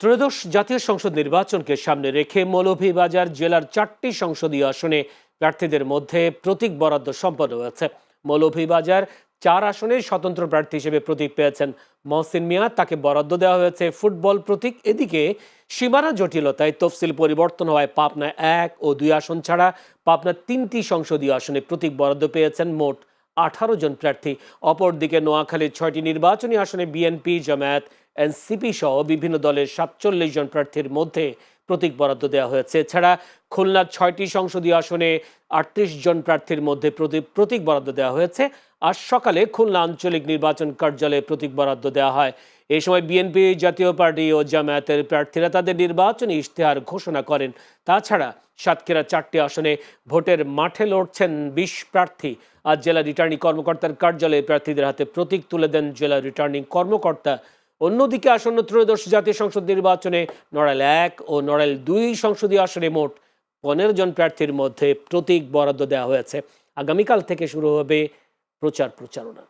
ত্রয়োদশ জাতীয় সংসদ নির্বাচনকে সামনে রেখে মৌলভীবাজার জেলার 4টি সংসদীয় আসনে প্রার্থীদের মধ্যে প্রতীক বরাদ্দ সম্পন্ন হয়েছে। মৌলভীবাজার 4 আসনে স্বতন্ত্র প্রার্থী হিসেবে প্রতীক পেয়েছেন মহসিন মিয়া, তাকে বরাদ্দ দেওয়া হয়েছে ফুটবল প্রতীক। এদিকে সীমানা জটিলতায় তফসিল পরিবর্তন হওয়ায় পাবনা 1 ও 2 আসন ছাড়া পাবনা 3টি সংসদীয় আসনে প্রতীক বরাদ্দ পেয়েছেন মোট 18 জন প্রার্থী। অপরদিকে নোয়াখালীর 6টি নির্বাচনী আসনে বিএনপি, জামায়াত, এনসিপি সহ বিভিন্ন দলের 47 জন প্রার্থীর মধ্যে প্রতীক বরাদ্দ দেওয়া হয়েছে। এছাড়া খুলনার 6টি সংসদীয় আসনে 38 জন প্রার্থীর মধ্যে প্রতীক বরাদ্দ দেওয়া হয়েছে। আজ সকালে খুলনা আঞ্চলিক নির্বাচন কার্যালয়ে প্রতীক বরাদ্দ দেওয়া হয়। এই সময় বিএনপি, জাতীয় পার্টি ও জামায়াতের প্রার্থীরা তাদের নির্বাচনী ইশতেহার ঘোষণা করেন। তাছাড়া সাতক্ষীরা 4টি আসনে ভোটের মাঠে লড়ছেন 20 প্রার্থী। আজ জেলা রিটার্নিং কর্মকর্তার কার্যালয়ে প্রার্থীদের হাতে প্রতীক তুলে দেন জেলা রিটার্নিং কর্মকর্তা। অন্যদিকে আসন্ন ত্রয়োদশ জাতীয় সংসদ নির্বাচনে নড়াইল 1 ও নড়াইল 2 সংসদীয় আসনে মোট 15 জন প্রার্থীর মধ্যে প্রতীক বরাদ্দ দেওয়া হয়েছে। আগামীকাল থেকে শুরু হবে প্রচারণা।